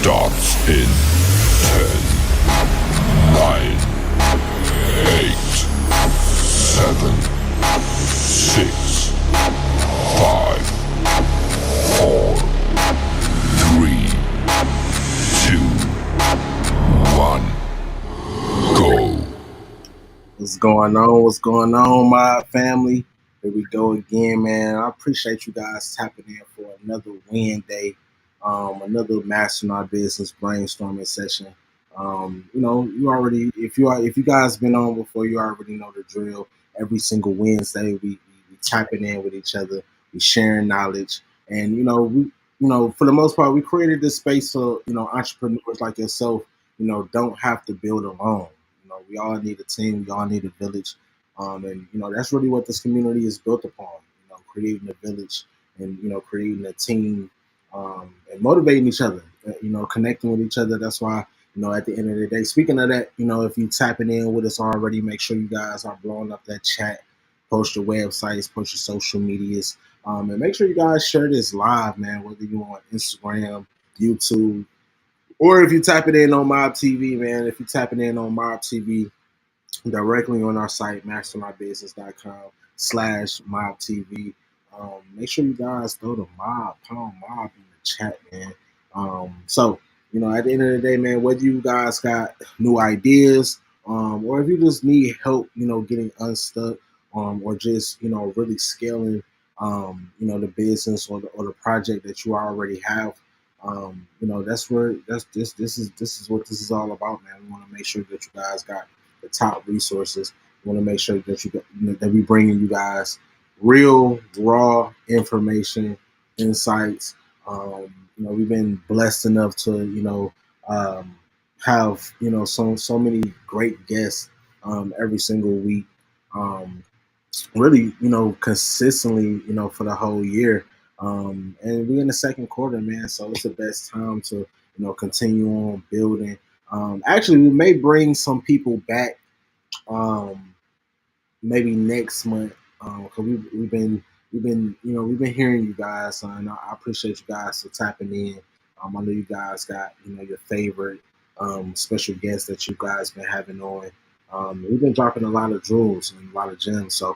starts in 10, 9, 8, 7, 6, 5, 4, 3, 2, 1, go. What's going on? What's going on, my family? Here we go again, man. I appreciate you guys tapping in for another Wednesday, another Mastering Our Business brainstorming session. You already, if you guys been on before, you already know the drill. Every single Wednesday, we tapping in with each other, we sharing knowledge, and for the most part, we created this space so entrepreneurs like yourself, don't have to build alone. We all need a team. We all need a village, and that's really what this community is built upon. Creating a village and creating a team, and motivating each other. Connecting with each other. That's why at the end of the day. Speaking of that, if you tapping in with us already, make sure you guys are blowing up that chat. Post your websites, post your social medias, and make sure you guys share this live, man. Whether you on Instagram, YouTube, or if you tap it in on M.O.B TV, man. If you tapping in on M.O.B TV directly on our site, mastermybusiness.com/M.O.B TV. Make sure you guys throw the mob, pound mob in the chat, man. So at the end of the day, man, whether you guys got new ideas, or if you just need help, getting unstuck, or just really scaling, the business or the project that you already have. This is what this is all about, man. We want to make sure that you guys got the top resources. We want to make sure that that we bringing you guys real, raw information, insights. We've been blessed enough to have so many great guests every single week. Really, consistently, for the whole year. And we're in the second quarter, man. So it's the best time to, continue on building. Actually, we may bring some people back, maybe next month, because we've been hearing you guys, and I appreciate you guys for tapping in. I know you guys got your favorite special guests that you guys been having on. We've been dropping a lot of jewels and a lot of gems. So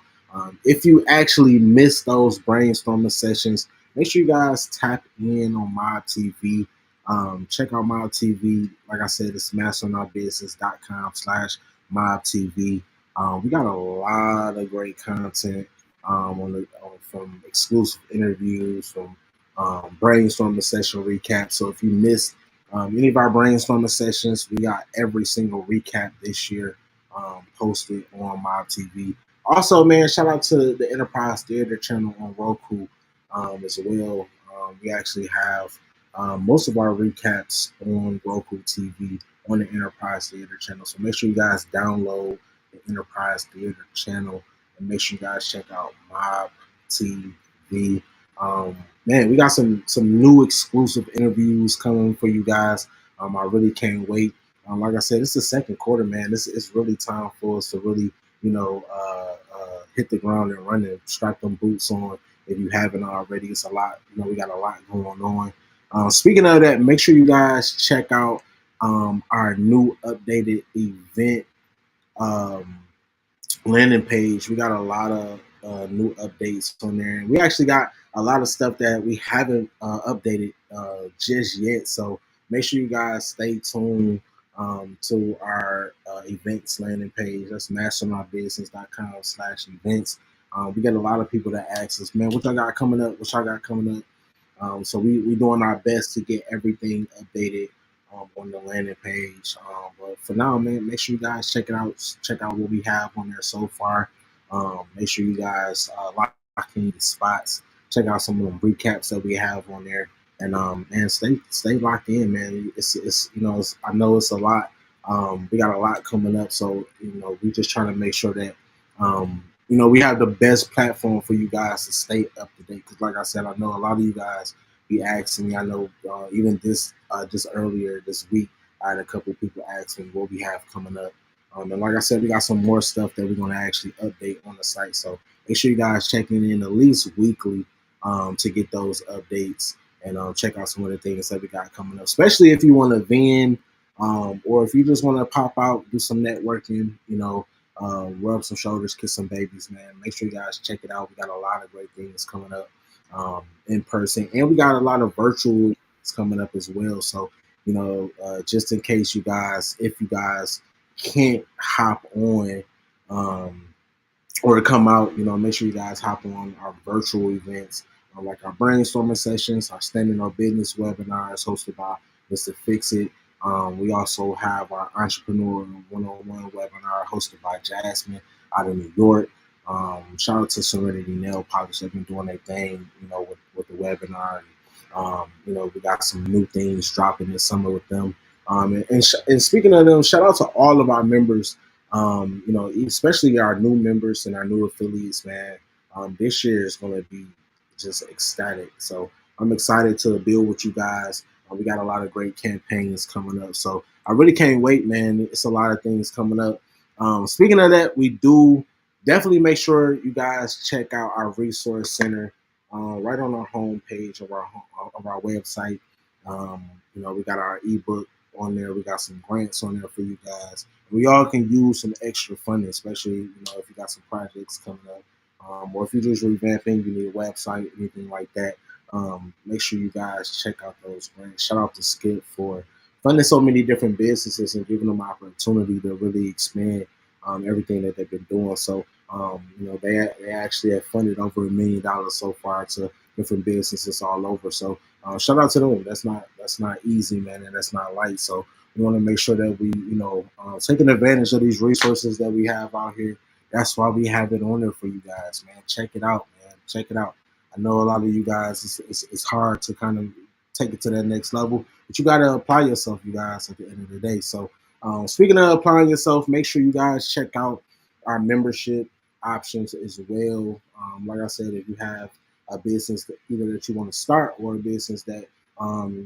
if you actually missed those brainstorming sessions, make sure you guys tap in on M.O.B TV. Check out M.O.B TV. Like I said, it's mastermybusiness.com/M.O.B TV. We got a lot of great content from exclusive interviews, from brainstorming session recap. So if you missed any of our brainstorming sessions, we got every single recap this year posted on M.O.B TV. Also, man, shout out to the Enterprise Theater channel on Roku as well. We actually have most of our recaps on Roku TV on the Enterprise Theater channel. So make sure you guys download the Enterprise Theater channel and make sure you guys check out M.O.B TV. Man, we got some new exclusive interviews coming for you guys. I really can't wait. Like I said, it's the second quarter, man. It's really time for us to really, hit the ground and run and strap them boots on. If you haven't already, it's a lot. We got a lot going on. Speaking of that, make sure you guys check out our new updated event landing page. We got a lot of new updates on there, and we actually got a lot of stuff that we haven't updated just yet. So make sure you guys stay tuned to our events landing page. That's mastermybusiness.com/events. We got a lot of people that ask us, man, what y'all got coming up? So we doing our best to get everything updated on the landing page. But for now, man, make sure you guys check it out. Check out what we have on there so far. Make sure you guys lock in the spots. Check out some of the recaps that we have on there. And stay locked in, man. It's I know it's a lot. We got a lot coming up, so we just trying to make sure that we have the best platform for you guys to stay up to date. Because like I said, I know a lot of you guys be asking me. I know even just earlier this week, I had a couple of people ask me what we have coming up. And like I said, we got some more stuff that we're going to actually update on the site. So make sure you guys checking in at least weekly to get those updates. and check out some of the things that we got coming up. Especially if you want to vend, or if you just want to pop out, do some networking, rub some shoulders, kiss some babies, man. Make sure you guys check it out. We got a lot of great things coming up in person, and we got a lot of virtual coming up as well. So, just in case if you guys can't hop on, or come out, make sure you guys hop on our virtual events, like our brainstorming sessions, our standing on business webinars hosted by Mr. Fix It. We also have our entrepreneur one-on-one webinar hosted by Jasmine out of New York. Shout out to Serenity Nail Polish. They've been doing their thing, with the webinar. We got some new things dropping this summer with them. And speaking of them, shout out to all of our members. Especially our new members and our new affiliates, man. This year is going to be just ecstatic. So I'm excited to build with you guys. We got a lot of great campaigns coming up. So I really can't wait, man. It's a lot of things coming up. Speaking of that, we do definitely make sure you guys check out our resource center right on our homepage of our website. We got our ebook on there. We got some grants on there for you guys. We all can use some extra funding, especially if you got some projects coming up, or if you're just revamping, you need a website, anything like that. Make sure you guys check out those grants. Shout out to Skip for funding so many different businesses and giving them opportunity to really expand everything that they've been doing. So they actually have funded over $1 million so far to different businesses all over. So shout out to them. That's not easy, man, and that's not light. So we want to make sure that we, taking advantage of these resources that we have out here. That's why we have it on there for you guys, man. Check it out, man. Check it out. I know a lot of you guys, it's hard to kind of take it to that next level, but you got to apply yourself, you guys, at the end of the day. So speaking of applying yourself, make sure you guys check out our membership options as well. Like I said, if you have a business either that you want to start or a business that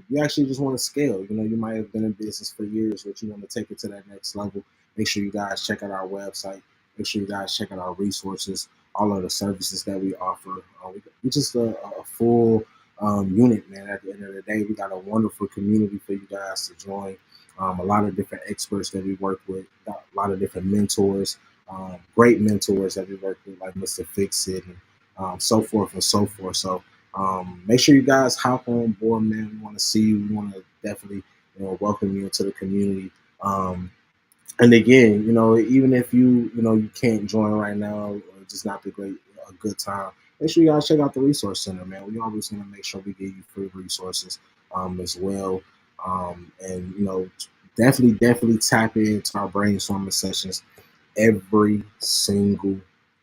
you actually just want to scale. You might have been in business for years, but you want to take it to that next level. Make sure you guys check out our website. Make sure you guys check out our resources, all of the services that we offer. We're just a full unit, man. At the end of the day, we got a wonderful community for you guys to join. A lot of different experts that we work with, a lot of different mentors, great mentors that we work with, like Mr. Fix It, and so forth and so forth. So make sure you guys hop on board, man. We want to see you. We want to definitely, welcome you into the community. And again, even if you can't join right now, or just not a good time, make sure you guys check out the resource center, man. We always want to make sure we give you free resources as well. And definitely tap into our brainstorming sessions every single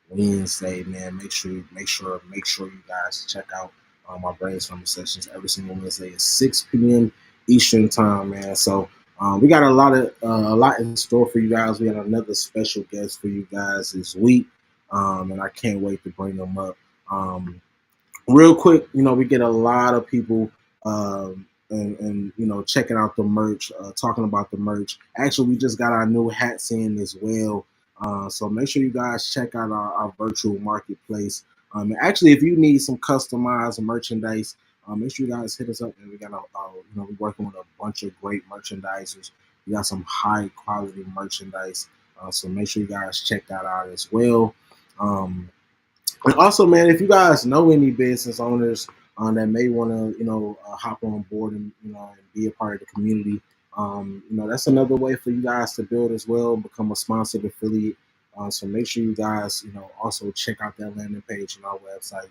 Wednesday, man. Make sure you guys check out our brainstorming sessions every single Wednesday at 6 p.m. Eastern time, man. So we got a lot in store for you guys. We got another special guest for you guys this week, and I can't wait to bring them up. Real quick, we get a lot of people and checking out the merch, talking about the merch. Actually, we just got our new hats in as well. So make sure you guys check out our virtual marketplace. Actually, if you need some customized merchandise, make sure you guys hit us up. And we got we're working with a bunch of great merchandisers. We got some high quality merchandise. So make sure you guys check that out as well. And also, man, if you guys know any business owners that may want to, hop on board and be a part of the community, that's another way for you guys to build as well, become a sponsored affiliate. So make sure you guys, also check out that landing page on our website.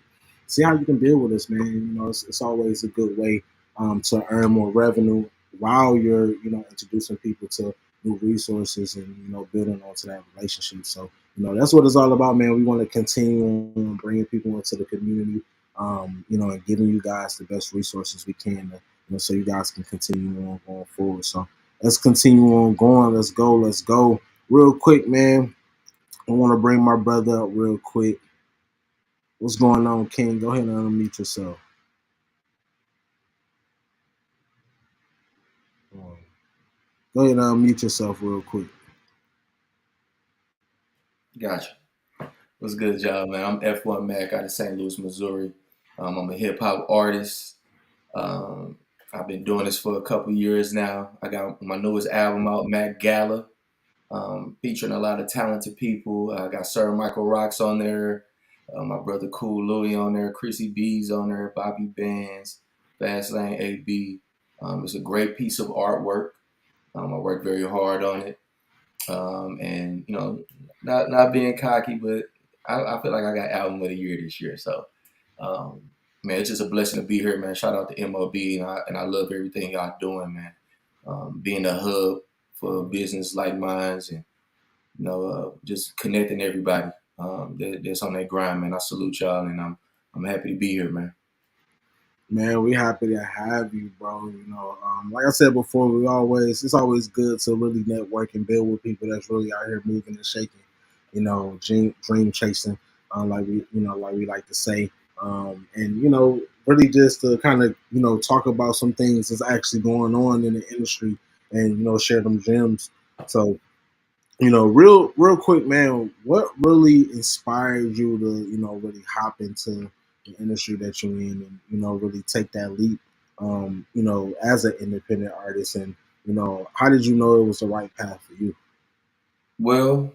See how you can build with us, man. It's always a good way to earn more revenue while you're, introducing people to new resources and, building onto that relationship. So, that's what it's all about, man. We want to continue on bringing people into the community, and giving you guys the best resources we can, so you guys can continue on going forward. So let's continue on going. Let's go. Real quick, man. I want to bring my brother up real quick. What's going on, King? Go ahead and unmute yourself. Go ahead and unmute yourself real quick. Gotcha. What's good, y'all, man? I'm F1 Mac out of St. Louis, Missouri. I'm a hip hop artist. Um, I've been doing this for a couple years now. I got my newest album out, Mac Gala, featuring a lot of talented people. I got Sir Michael Rocks on there, my brother Cool Louie on there, Chrissy B's on there, Bobby Bands, Fastlane AB. It's a great piece of artwork. I worked very hard on it. And not being cocky, but I feel like I got album of the year this year. So, um, man, it's just a blessing to be here, man. Shout out to M.O.B. and I love everything y'all doing, man. Being a hub for business like mine, and just connecting everybody that's on that grind, man. I salute y'all, and I'm happy to be here, man. Man, we happy to have you, bro. Like I said before, it's always good to really network and build with people that's really out here moving and shaking. Dream chasing, like we like to say, and really just to kind of talk about some things that's actually going on in the industry, and share them gems. So real quick, man, what really inspired you to, really hop into the industry that you're in and, really take that leap, as an independent artist and, how did you know it was the right path for you? Well,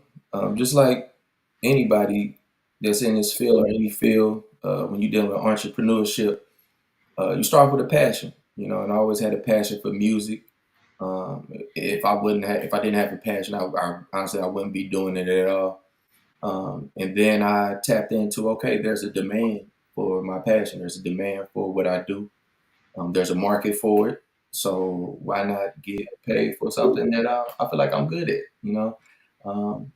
just like anybody that's in this field or any field, when you're dealing with entrepreneurship, you start with a passion, and I always had a passion for music. If I didn't have a passion, I honestly I wouldn't be doing it at all. And then I tapped into, okay, there's a demand for my passion. There's a demand for what I do. There's a market for it. So why not get paid for something that I feel like I'm good at, Um,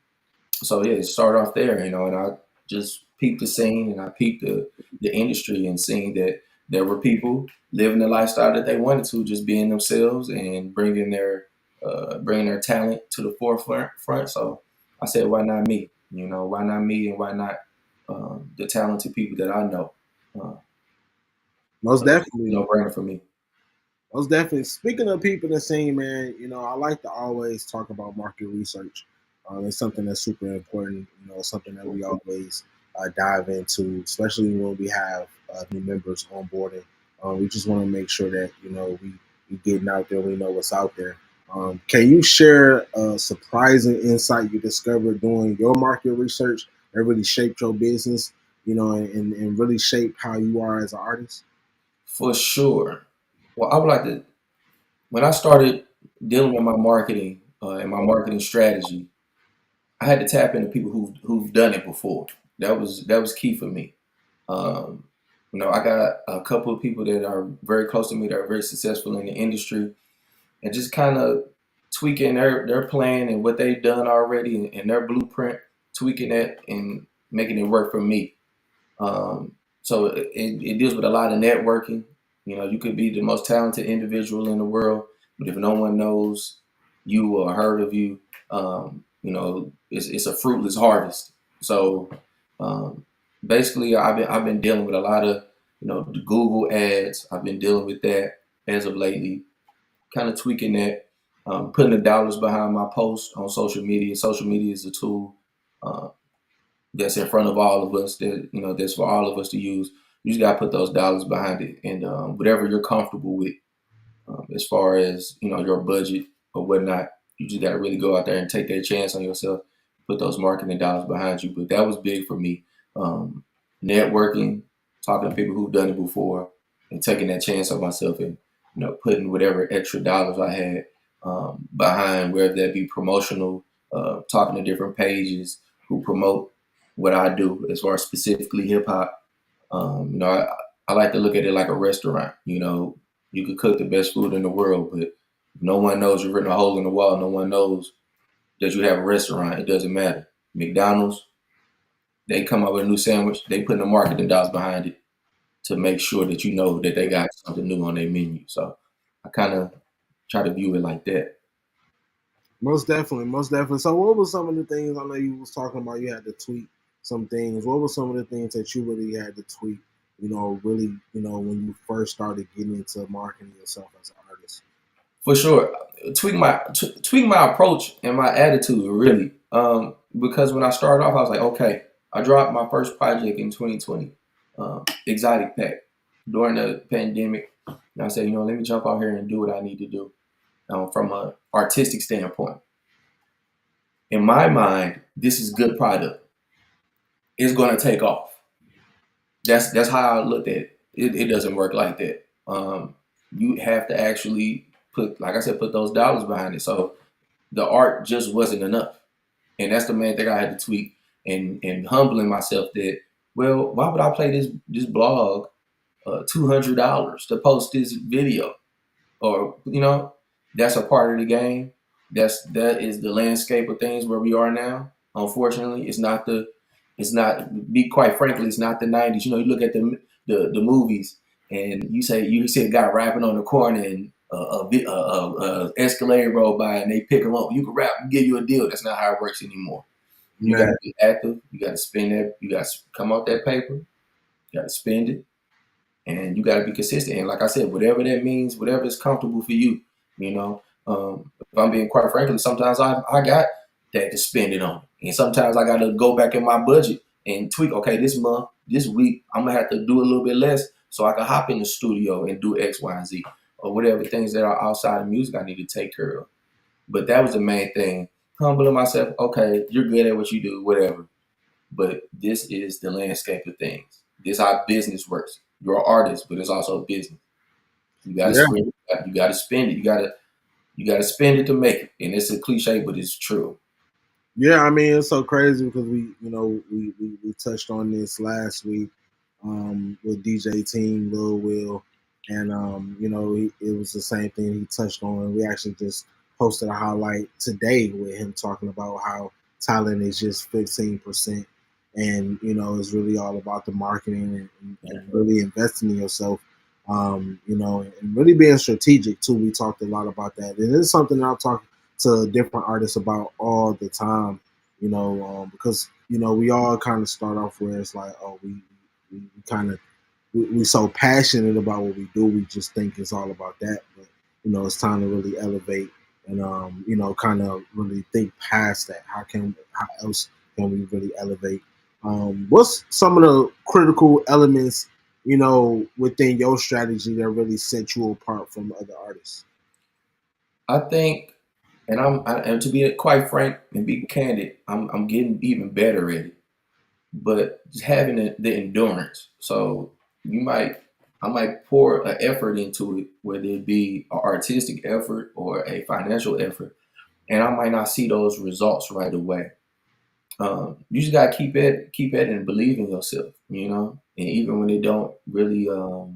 so yeah, start off there, and I just peeped the scene and I peeped the industry and seeing that there were people living the lifestyle that they wanted to, just being themselves and bringing their talent to the forefront. So I said, why not me? Why not me, and why not the talented people that I know? Uh, Most so it's definitely. no brainer for me. Most definitely. Speaking of people in the scene, man, I like to always talk about market research. It's something that's super important. Something that we always dive into, especially when we have new members on board. We just want to make sure that we getting out there. We know what's out there. Can you share a surprising insight you discovered doing your market research that really shaped your business? And really shape how you are as an artist. For sure. Well, I would like to. When I started dealing with my marketing and my marketing strategy, I had to tap into people who've done it before. That was key for me. Um, I got a couple of people that are very close to me that are very successful in the industry, and just kind of tweaking their plan and what they've done already and their blueprint, tweaking that and making it work for me. Um, so it deals with a lot of networking. You could be the most talented individual in the world, but if no one knows you or heard of you, it's a fruitless harvest. So um, basically, I've been dealing with a lot of the Google ads. I've been dealing with that as of lately, kind of tweaking that, putting the dollars behind my post on social media. Social media is a tool. Uh, that's in front of all of us that's for all of us to use. You just got to put those dollars behind it, and whatever you're comfortable with, as far as your budget or whatnot, you just got to really go out there and take that chance on yourself, put those marketing dollars behind you. But that was big for me. um, Networking, talking to people who've done it before, and taking that chance on myself, and putting whatever extra dollars I had behind, whether that be promotional, talking to different pages who promote what I do as far as specifically hip hop. I like to look at it like a restaurant. You could cook the best food in the world, but if no one knows you've written a hole in the wall, no one knows that you have a restaurant. It doesn't matter. McDonald's, they come up with a new sandwich, they put the marketing dollars behind it to make sure that you know that they got something new on their menu. So I kind of try to view it like that. Most definitely, most definitely. So, what were some of the things I know you was talking about? You had to tweak some things. What were some of the things that you really had to tweak? Really, when you first started getting into marketing yourself as an artist. For sure, tweak my approach and my attitude really. Because when I started off, I was like, okay, I dropped my first project in 2020, Exotic Pack, during the pandemic. And I said, let me jump out here and do what I need to do from an artistic standpoint. In my mind, this is good product. It's going to take off. That's how I looked at it. It doesn't work like that. You have to actually put, like I said, put those dollars behind it. So the art just wasn't enough, and that's the main thing I had to tweak and humbling myself that, well, why would I play this blog $200 to post this video? Or that's a part of the game. That is the landscape of things where we are now. Unfortunately, it's not be quite frankly, it's not the 90s. You look at the movies, and you see a guy rapping on the corner, and a Escalade roll by, and they pick him up. You can rap and give you a deal. That's not how it works anymore. You got Man, to be active. You got to spend that. You got to come out that paper. You got to spend it, and you got to be consistent. And like I said, whatever that means, whatever is comfortable for you, if I'm being quite frankly, sometimes I got that to spend it on, and sometimes I got to go back in my budget and tweak. Okay, this month, this week, I'm gonna have to do a little bit less so I can hop in the studio and do X, Y, and Z, or whatever things that are outside of music I need to take care of. But that was the main thing. Humbling myself. Okay, you're good at what you do, whatever. But this is the landscape of things. This is how business works. You're an artist, but it's also a business. You got to yeah. spend it. You got to spend it. You got to spend it to make it. And it's a cliche, but it's true. Yeah, I mean it's so crazy because we touched on this last week with DJ Team Lil Will, and it was the same thing he touched on. We actually just posted a highlight today with him talking about how talent is just 15%, and it's really all about the marketing and really investing in yourself. And really being strategic too. We talked a lot about that, and it's something that I'll talk to different artists about all the time, because we all kind of start off where it's like, oh, we kind of we so passionate about what we do, we just think it's all about that. But it's time to really elevate and kind of really think past that. How else can we really elevate? What's some of the critical elements within your strategy that really set you apart from other artists? I think, and to be quite frank and be candid, I'm getting even better at it. But just having the endurance. So I might pour an effort into it, whether it be an artistic effort or a financial effort, and I might not see those results right away. You just gotta keep at it and believe in yourself, And even when they don't really, uh,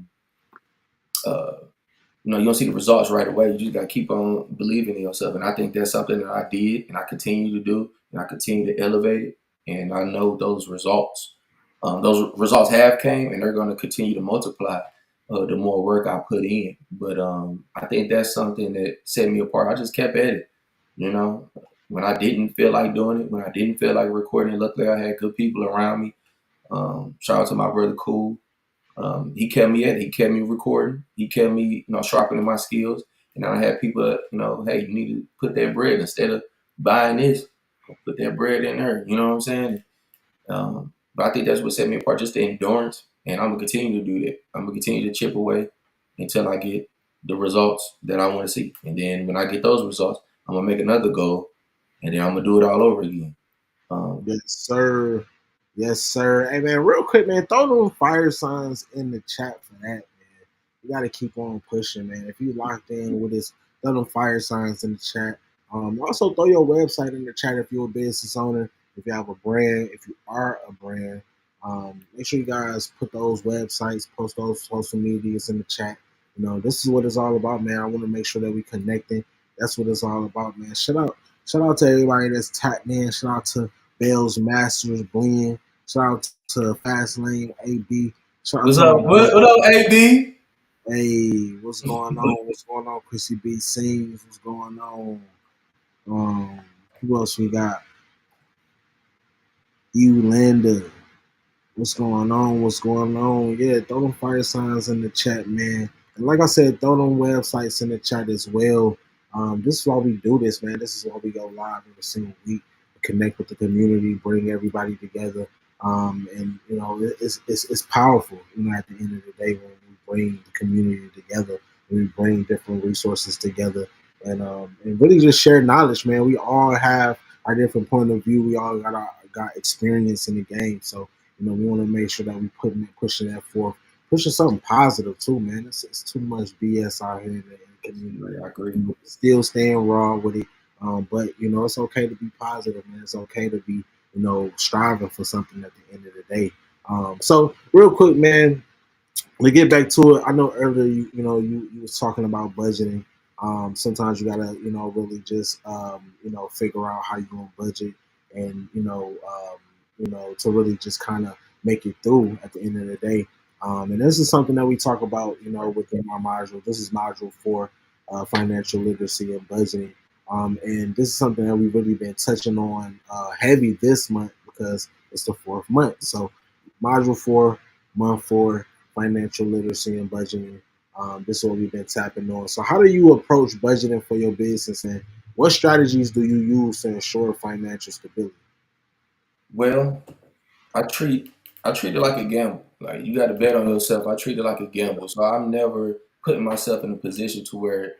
you don't see the results right away, you just gotta keep on believing in yourself. And I think that's something that I did, and I continue to do, and I continue to elevate it. And I know those results have came, and they're going to continue to multiply the more work I put in. But I think that's something that set me apart. I just kept at it, you know. When I didn't feel like doing it, when I didn't feel like recording, luckily I had good people around me. Shout out to my brother Cool. He kept me at it. He kept me recording. He kept me, sharpening my skills. And I had people, hey, you need to put that bread instead of buying this. Put that bread in there. You know what I'm saying? But I think that's what set me apart, just the endurance. And I'm gonna continue to do that. I'm gonna continue to chip away until I get the results that I want to see. And then when I get those results, I'm gonna make another goal, and then I'm gonna do it all over again. Yes, sir. Yes, sir. Hey, man, real quick, man, throw them fire signs in the chat for that, man. You got to keep on pushing, man. If you locked in with this, throw them fire signs in the chat. Also, throw your website in the chat if you're a business owner, if you have a brand, if you are a brand. Make sure you guys put those websites, post those social medias in the chat. This is what it's all about, man. I want to make sure that we connecting. That's what it's all about, man. Shout out to everybody that's tapped in. Shout out to Bells Masters Blend. Shout out to Fastlane AB. Shout out What's to up? my What, brother. what up, AB? Hey, what's going on? What's going on? Chrissy B Sings. What's going on? Um, who else we got? Landa. What's going on? What's going on? Yeah, throw them fire signs in the chat, man. And like I said, throw them websites in the chat as well. This is why we do this, man. This is why we go live every single week, connect with the community, bring everybody together. And it's powerful. At the end of the day, when we bring the community together, we bring different resources together and really just share knowledge, man. We all have our different point of view. We all got experience in the game, so we want to make sure that we pushing that forth, pushing something positive too, man. It's too much BS out here in the community. Right, I agree. Still staying raw with it, but it's okay to be positive, man. It's okay to be striving for something at the end of the day. So real quick, man, to get back to it, I know earlier you was talking about budgeting. Sometimes you gotta really just figure out how you're gonna budget and to really just kind of make it through at the end of the day. And this is something that we talk about within our module. This is module 4, financial literacy and budgeting. And this is something that we've really been touching on heavy this month because it's the 4th month. So module 4, month 4, financial literacy and budgeting. This is what we've been tapping on. So, how do you approach budgeting for your business, and what strategies do you use to ensure financial stability? Well, I treat it like a gamble. Like you got to bet on yourself. I treat it like a gamble. So I'm never putting myself in a position to where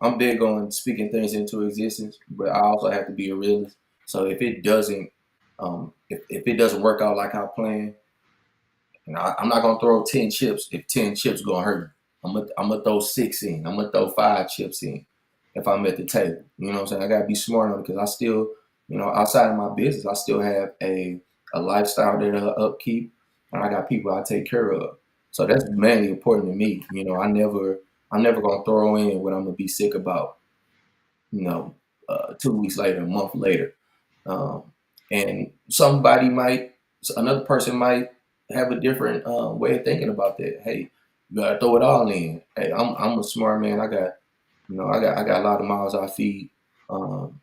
I'm big on speaking things into existence, but I also have to be a realist. So if it doesn't if it doesn't work out like I planned, I'm not gonna throw 10 chips if 10 chips gonna hurt me. I'm gonna throw 6 in. I'm gonna throw 5 chips in if I'm at the table. You know what I'm saying? I gotta be smart on it because I still, outside of my business, I still have a lifestyle that I upkeep, and I got people I take care of. So that's mainly important to me. I'm never gonna throw in what I'm gonna be sick about. You know, 2 weeks later, a month later, um, and another person might have a different way of thinking about that. Hey, you gotta throw it all in. Hey, I'm a smart man. I got a lot of mouths I feed. Um,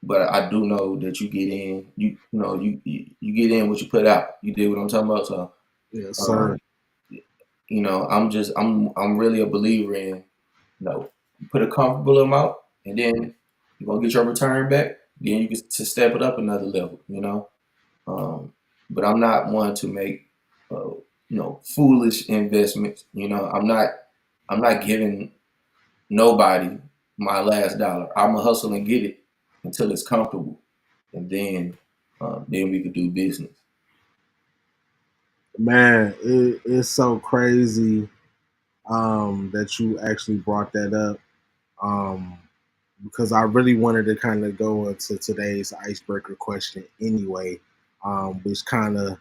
but I do know that you get in, you get in what you put out. You did what I'm talking about. So, Yes, sir. um, I'm really a believer in, you put a comfortable amount, and then you're gonna get your return back. Then you get to step it up another level. Um, but I'm not one to make, foolish investments. I'm not giving nobody my last dollar. I'm gonna hustle and get it until it's comfortable, and then we could do business. Man, it's so crazy that you actually brought that up. Um, because I really wanted to kind of go into today's icebreaker question anyway, which kind of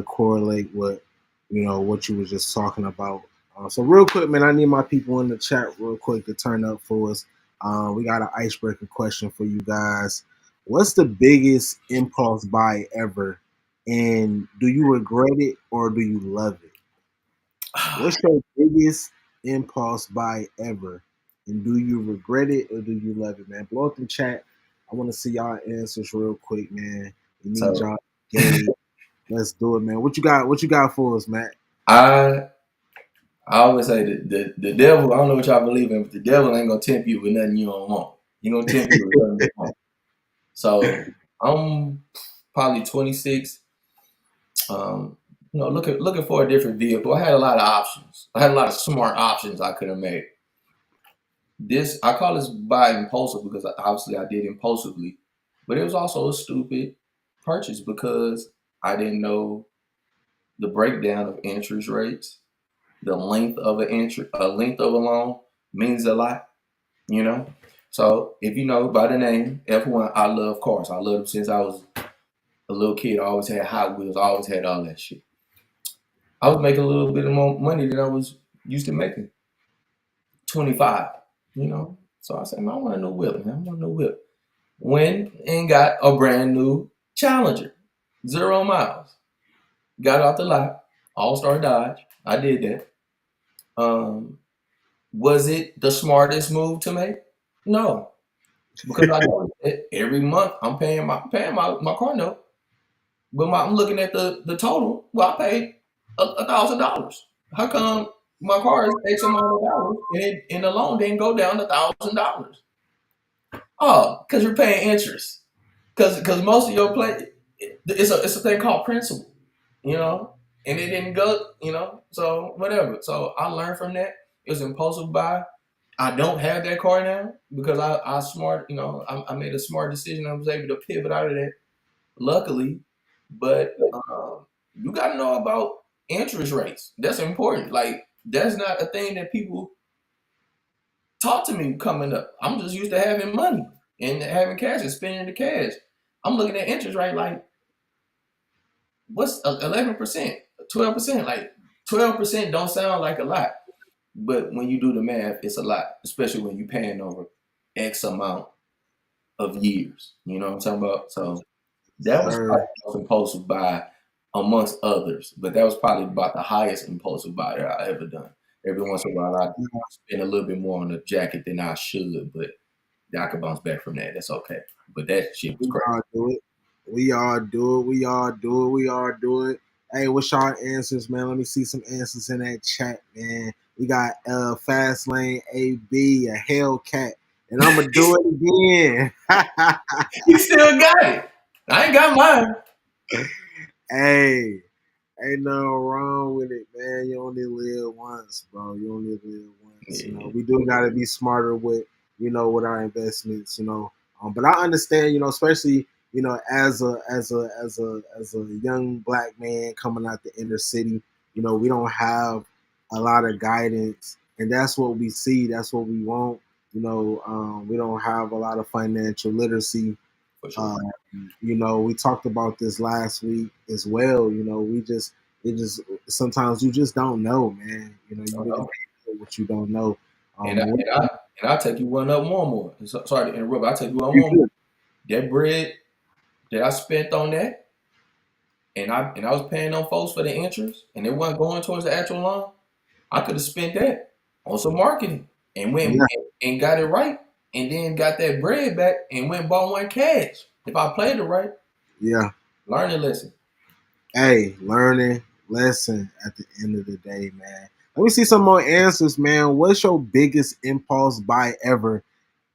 correlate with what you were just talking about. So real quick, man, I need my people in the chat real quick to turn up for us. We got an icebreaker question for you guys. What's the biggest impulse buy ever, and do you regret it or do you love it? What's your biggest impulse buy ever? And do you regret it or do you love it, man? Blow up the chat. I want to see y'all answers real quick, man. We need So y'all engaged. Let's do it, man. What you got? What you got for us, Matt? I I always say that the devil. I don't know what y'all believe in, but the devil ain't gonna tempt you with nothing you don't want. He gonna tempt you with something you want. So I'm probably 26. Looking for a different vehicle. I had a lot of options. I had a lot of smart options I could have made. This I call this buy impulsive because obviously I did impulsively, but it was also a stupid purchase because I didn't know the breakdown of interest rates. The length of a length of a loan means a lot, you know. So if you know by the name F1, I love cars. I love them since I was a little kid. I always had Hot Wheels. I always had all that shit. I was making a little bit of more money than I was used to making. 25, you know. So I said, man, I want a new whip, man. I want a new whip. Went and got a brand new Challenger, 0 miles. Got off the lot, All Star Dodge. I did that. Um, was it the smartest move to make? No, because I know that every month I'm paying my car note, but I'm looking at the total. Well, I paid $1,000. How come my car is X amount of dollars and the loan didn't go down $1,000? Oh, because you're paying interest. Because most of your play, it's a thing called principal, you know, and it didn't go, so whatever. So I learned from that. It was impulsive buy. I don't have that car now because I smart, I made a smart decision. I was able to pivot out of that, luckily. But you got to know about interest rates. That's important. Like that's not a thing that people talk to me coming up. I'm just used to having money and having cash and spending the cash. I'm looking at interest rate like what's 11%, 12%? Like 12% don't sound like a lot, but when you do the math, it's a lot, especially when you're paying over X amount of years. You know what I'm talking about? So that was Sir. probably the most impulsive buy amongst others, but that was probably about the highest impulsive buy that I ever done. Every once in a while, I spend a little bit more on a jacket than I should, but I could bounce back from that. That's okay. But that shit was We crazy. all do it. We all do it. We all do it. We all do it. Hey, what's y'all answers, man? Let me see some answers in that chat, man. We got Fast Lane AB, a Hellcat, and I'm gonna do it again. You still got it. I ain't got mine. Hey, ain't nothing wrong with it, man. You only live once, bro. You only live once. Yeah. We do gotta be smarter with, with our investments, But I understand, especially, as a young black man coming out the inner city, we don't have a lot of guidance, and that's what we see. That's what we want. We don't have a lot of financial literacy. For sure. We talked about this last week as well. It just sometimes you just don't know, man. You really don't know what you don't know. And I'll take you one up more and more. Sorry to interrupt. I'll take you one You more. good. That bread that I spent on that, and I was paying them folks for the interest, and it wasn't going towards the actual loan. I could have spent that on some marketing and went Yeah, and got it right, and then got that bread back and went and bought one cash. If I played it right, yeah. learning lesson. Hey, learning lesson at the end of the day, man. Let me see some more answers, man. What's your biggest impulse buy ever?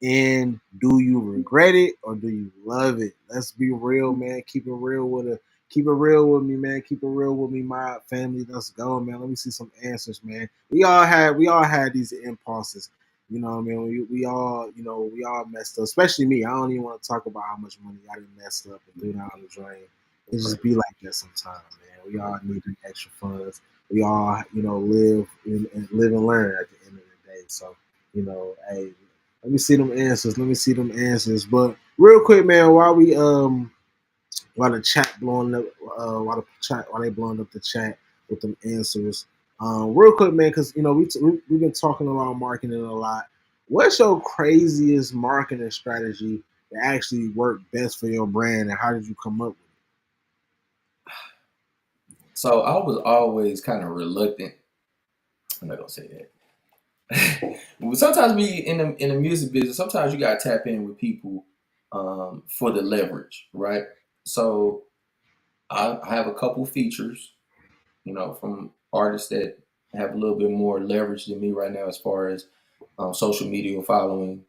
And do you regret it or do you love it? Let's be real, man. Keep it real with me, man. Keep it real with me, my family. Let's go, man. Let me see some answers, man. We all had these impulses. You know what I mean? We all messed up. Especially me. I don't even want to talk about how much money I didn't mess up and threw down the drain. It just be like that sometimes, man. We all need the extra funds. We all, live and learn at the end of the day. So, hey, let me see them answers. Let me see them answers. But real quick, man, while the chat blowing up, while they blowing up the chat with them answers, real quick, man, because we've been talking about marketing a lot. What's your craziest marketing strategy that actually worked best for your brand, and how did you come up with it? So I was always kind of reluctant. I'm not gonna say that. Sometimes we in the music business, sometimes you gotta tap in with people for the leverage, right? So I have a couple features, from artists that have a little bit more leverage than me right now as far as social media following,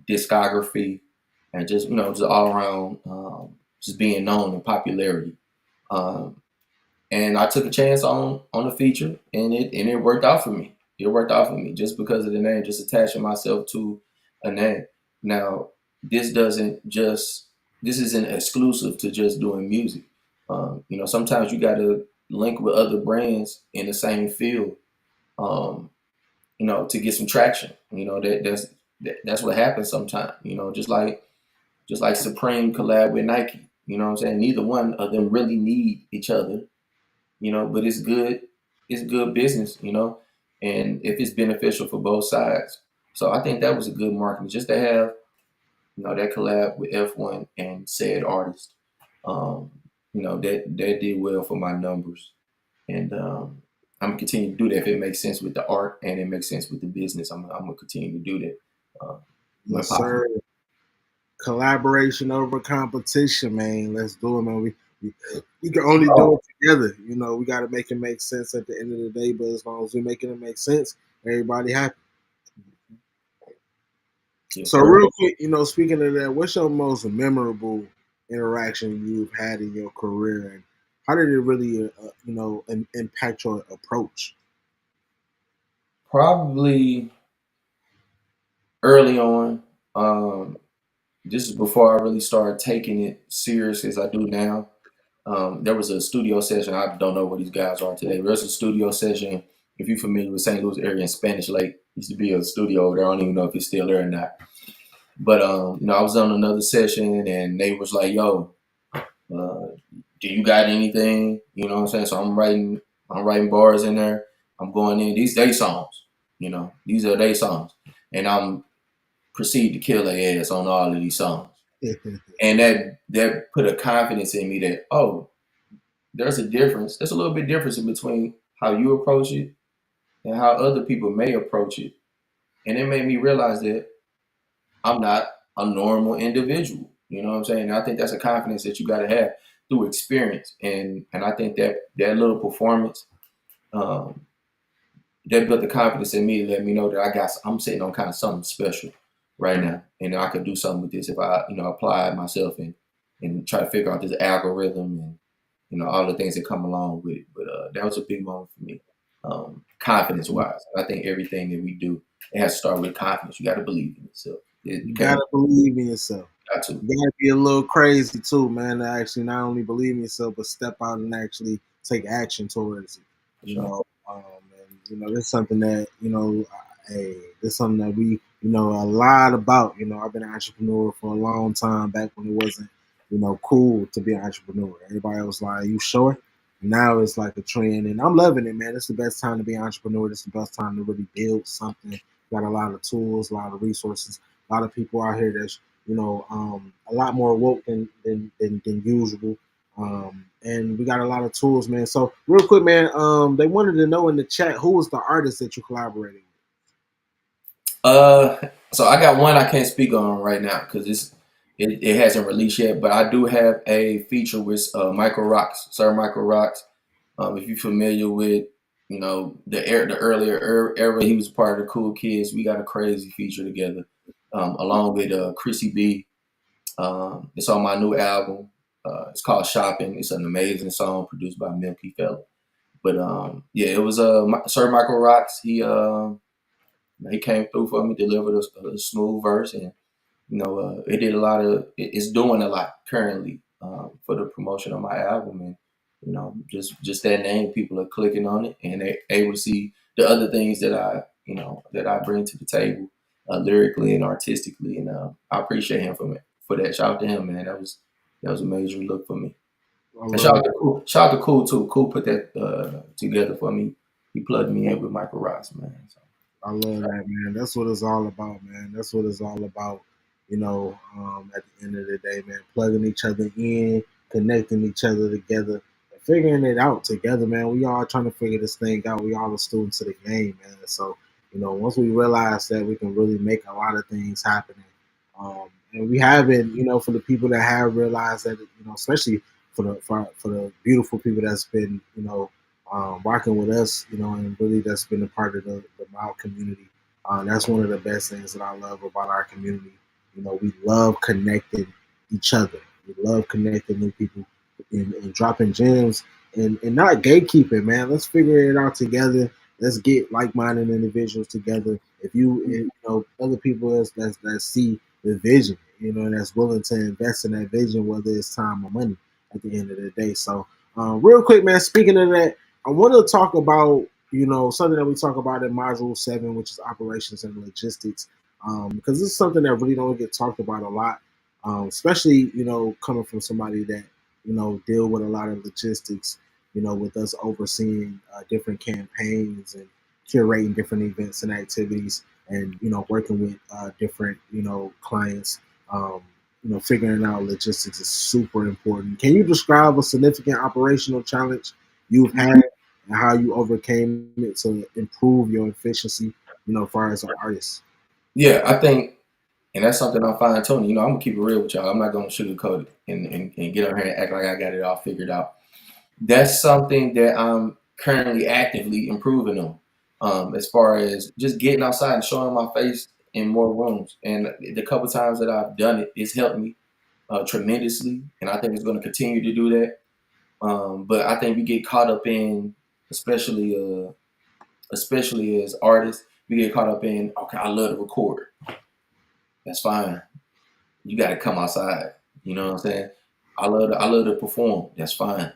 discography, and just all around just being known and popularity. Um, and I took a chance on the feature, and it worked out for me. It worked out for me just because of the name, just attaching myself to a name. Now, this isn't exclusive to just doing music. Sometimes you got to link with other brands in the same field, to get some traction. That's what happens sometimes. Just like Supreme collab with Nike. You know what I'm saying? Neither one of them really need each other, but it's good business, and if it's beneficial for both sides. So I think that was a good marketing just to have, that collab with F1 and said artist. That did well for my numbers. And I'm gonna continue to do that if it makes sense with the art and it makes sense with the business. I'm gonna continue to do that when Yes, possible. sir. Collaboration over competition, man. Let's do it, man. We can only do it together. We got to make it make sense at the end of the day. But as long as we're making it make sense, everybody happy. Yes, So sir. real quick, speaking of that, what's your most memorable interaction you've had in your career, and how did it really, impact your approach? Probably early on. Um, this is before I really started taking it serious as I do now. There was a studio session. I don't know where these guys are today. There's a studio session. If you're familiar with St. Louis area in Spanish Lake, used to be a studio over there. I don't even know if it's still there or not. But I was on another session and they was like, "Yo, uh, do you got anything?" You know what I'm saying? So I'm writing bars in there. I'm going in. These they songs. These are they songs, and I'm proceed to kill their ass on all of these songs. And that put a confidence in me that, oh, there's a difference. There's a little bit difference in between how you approach it and how other people may approach it. And it made me realize that I'm not a normal individual. You know what I'm saying? And I think that's a confidence that you got to have through experience. And I think that little performance, um, that built the confidence in me to let me know that I'm sitting on kind of something special right now, and I could do something with this if I apply myself and try to figure out this algorithm and all the things that come along with it. But that was a big moment for me, confidence wise. I think everything that we do, it has to start with confidence. You got to believe in yourself. You You can't gotta believe in yourself. got to. You gotta be a little crazy too, man, to actually not only believe in yourself but step out and actually take action towards it. For You sure. know, and that's something that hey, this something that we a lot about. I've been an entrepreneur for a long time back when it wasn't cool to be an entrepreneur. Everybody was like, "You sure?" Now it's like a trend, and I'm loving it, man. It's the best time to be an entrepreneur. It's the best time to really build something. Got a lot of tools, a lot of resources, a lot of people out here that's a lot more woke than usual. And we got a lot of tools, man. So real quick, man, they wanted to know in the chat who was the artist that you collaborated Uh, so I got one I can't speak on right now because it hasn't released yet. But I do have a feature with Michael Rocks, Sir Michael Rocks. If you're familiar with the earlier era, he was part of the Cool Kids. We got a crazy feature together, along with Chrissy B. It's on my new album. It's called Shopping. It's an amazing song produced by Milky Fella. But yeah, it was Sir Michael Rocks. He came through for me, delivered a smooth verse, and it did a lot of. It's doing a lot currently for the promotion of my album, and just that name, people are clicking on it, and they're able to see the other things that I bring to the table, lyrically and artistically, and I appreciate him for that. Shout out to him, man. That was a major look for me. with? I And shout love out to Cool. Shout out to Cool too. Cool put that together for me. He plugged me in with Michael Ross, man. So, I love that, man. That's what it's all about, man. That's what it's all about. At the end of the day, man, plugging each other in, connecting each other together, and figuring it out together, man. We all trying to figure this thing out. We all the students of the game, man. So, once we realize that we can really make a lot of things happen, and we haven't, for the people that have realized that, especially for the beautiful people that's been, rocking with us, and really that's been a part of the MOB community. That's one of the best things that I love about our community. We love connecting each other. We love connecting new people and dropping gems and not gatekeeping, man. Let's figure it out together. Let's get like-minded individuals together. If other people that see the vision, and that's willing to invest in that vision, whether it's time or money, at the end of the day. So, real quick, man. Speaking of that, I want to talk about something that we talk about in Module 7, which is operations and logistics, because this is something that really don't get talked about a lot, especially coming from somebody that deal with a lot of logistics. With us overseeing different campaigns and curating different events and activities, and working with different clients. Figuring out logistics is super important. Can you describe a significant operational challenge you've had and how you overcame it to improve your efficiency, as far as an artist? yeah, I think, and that's something I'm fine tuning. I'm gonna keep it real with y'all. I'm not gonna sugarcoat it and get on here and act like I got it all figured out. That's something that I'm currently actively improving on. As far as just getting outside and showing my face in more rooms, and the couple times that I've done it, it's helped me tremendously, and I think it's going to continue to do that. But I think we get caught up in, especially especially as artists, we get caught up in, okay, I love to record. That's fine. You got to come outside. You know what I'm saying? I love to perform. That's fine.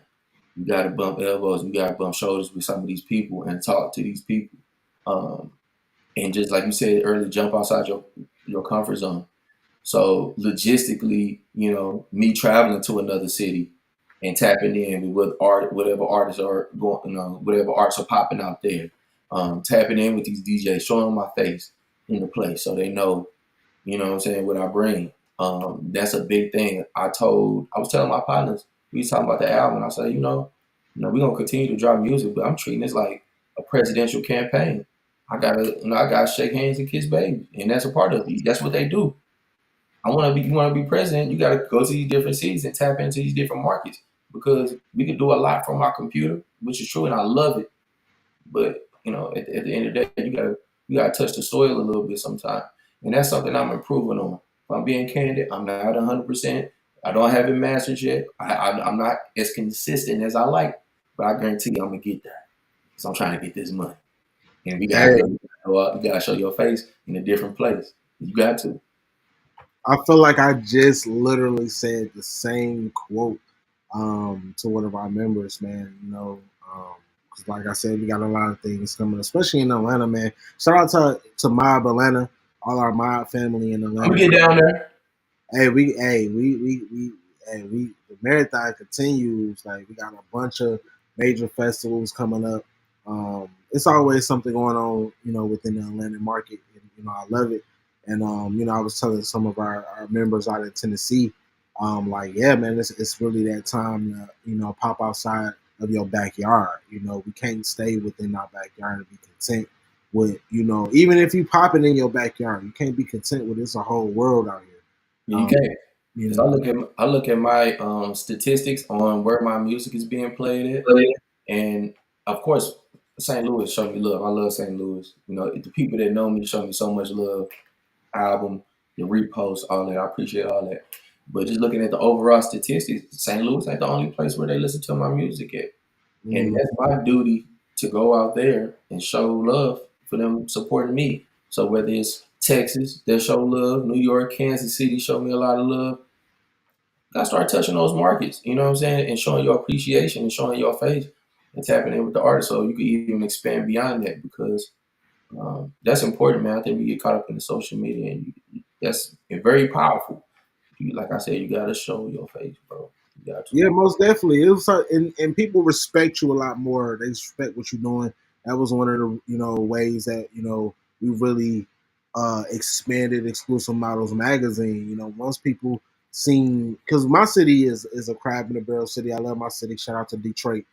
You got to bump elbows. You got to bump shoulders with some of these people and talk to these people. Um, and just like you said earlier, jump outside your comfort zone. So logistically, me traveling to another city and tapping in with whatever artists are going, whatever artists are popping out there, tapping in with these DJs, showing them my face in the place so they know, what I'm saying, what I bring. That's a big thing. I was telling my partners, we was talking about the album. I said, we're gonna continue to drop music, but I'm treating this like a presidential campaign. I gotta shake hands and kiss babies, and that's a part of it. That's what they do. You want to be president, you got to go to these different cities and tap into these different markets because we can do a lot from our computer, which is true, and I love it. But at the end of the day, you gotta touch the soil a little bit sometimes, and that's something I'm improving on. If I'm being candid, I'm not 100%. I don't have it mastered yet. I'm not as consistent as I like, but I guarantee you I'm gonna get there because I'm trying to get this money, and Hey, you gotta show your face in a different place. You got to. I feel like I just literally said the same quote to one of our members, man. Because like I said, we got a lot of things coming, especially in Atlanta, man. Shout out to Mob Atlanta, all our Mob family in I'm Atlanta. gonna get down there. Hey, the marathon continues. Like we got a bunch of major festivals coming up. It's always something going on, within the Atlanta market, and I love it. And I was telling some of our members out in Tennessee, like, yeah, man, it's really that time to, pop outside of your backyard. We can't stay within our backyard and be content with, even if you pop it in your backyard, you can't be content with it's a whole world out here. Yeah, you Um, can't. you Because know, I look at my statistics on where my music is being played at, and of course, St. Louis showed me love. I love St. Louis. The people that know me show me so much love. Album, the repost, all that. I appreciate all that. But just looking at the overall statistics, St. Louis ain't the only place where they listen to my music at, and mm, that's my duty to go out there and show love for them supporting me. So whether it's Texas, they show love. New York, Kansas City show me a lot of love. Gotta start touching those markets, you know what I'm saying, and showing your appreciation and showing your face and tapping in with the artist. So you can even expand beyond that because that's important, man. I think we get caught up in the social media, and that's very powerful. Like I said, you gotta show your face, bro. You got to. yeah, most definitely. It was, and people respect you a lot more. They respect what you're doing. That was one of the ways that we really expanded Exclusive Models magazine. Once people seen, because my city is a crab in a barrel city. I love my city. Shout out to Detroit.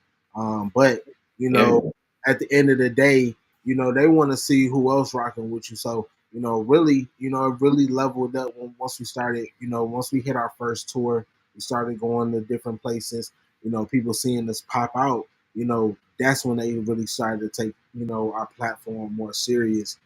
But you know, Yeah, at the end of the day, they want to see who else rocking with you. So really, it really leveled up once we started. Once we hit our first tour, we started going to different places. People seeing us pop out. That's when they really started to take our platform more serious.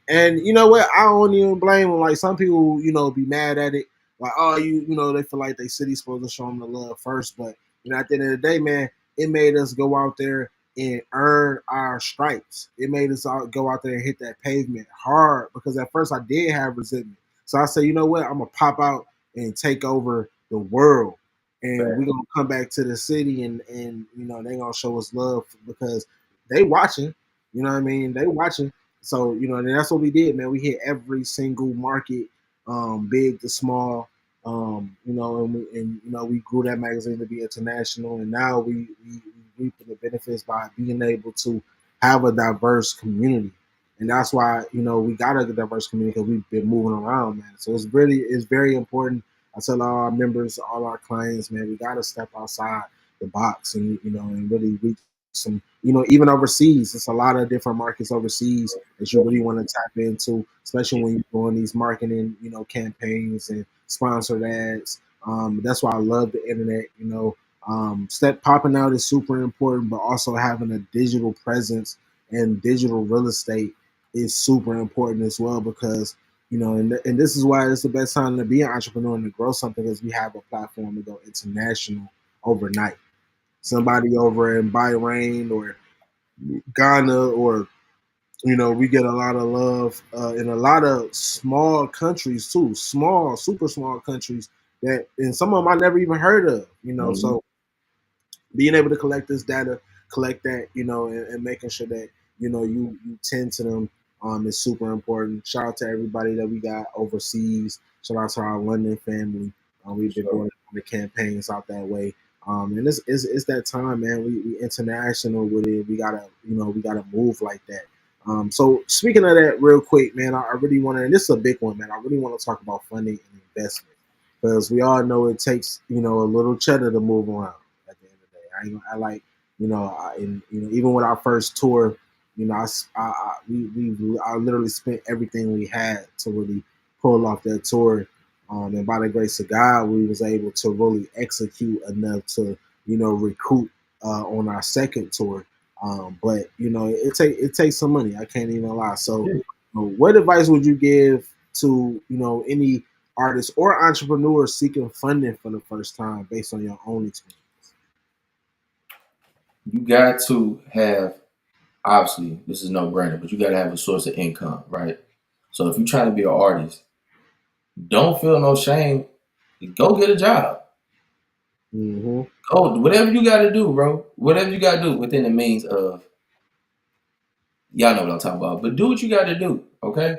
And you know what? I don't even blame them. Like some people, be mad at it. Like, oh, they feel like they city's supposed to show them the love first. But at the end of the day, man, it made us go out there and earn our stripes. It made us all go out there and hit that pavement hard because at first I did have resentment. So I said, you know what? I'm gonna pop out and take over the world, and we're fact. gonna come back to the city, and they gonna show us love because they watching. You know what I mean? They watching. So and that's what we did, man. We hit every single market, big to small. We grew that magazine to be international, and now we reaping the benefits by being able to have a diverse community. And that's why we got a diverse community because we've been moving around, man. So it's very important. I tell all our members, all our clients, man, we got to step outside the box and and really reach some, even overseas. It's a lot of different markets overseas that you really want to tap into, especially when you're doing these marketing, campaigns and sponsored ads. That's why I love the internet. Step popping out is super important, but also having a digital presence and digital real estate is super important as well because and this is why it's the best time to be an entrepreneur and to grow something because we have a platform to go international overnight. Somebody over in Bahrain or Ghana, or we get a lot of love in a lot of small countries too, small, super small countries that, and some of them I never even heard of. Mm-hmm. So being able to collect this data, collect that, and making sure that you tend to them is super important. Shout out to everybody that we got overseas. Shout out to our London family. We've been Sure. doing the campaigns out that way. And it's that time, man. We international with it. We gotta move like that. So speaking of that, real quick, man, I really want to, and this is a big one, man. I really want to talk about funding and investment because we all know it takes a little cheddar to move around. At the end of the day, I like and even with our first tour, I literally spent everything we had to really pull off that tour. And by the grace of God, we was able to really execute enough to recruit on our second tour. But it takes some money. I can't even lie. So, what advice would you give to any artists or entrepreneurs seeking funding for the first time based on your own experience? You got to have, obviously, this is no brainer, but you got to have a source of income, right? So if you're trying to be an artist, don't feel no shame. Go get a job. Mm-hmm. Go whatever you got to do, bro. Whatever you got to do within the means of, y'all know what I'm talking about. But do what you got to do, okay?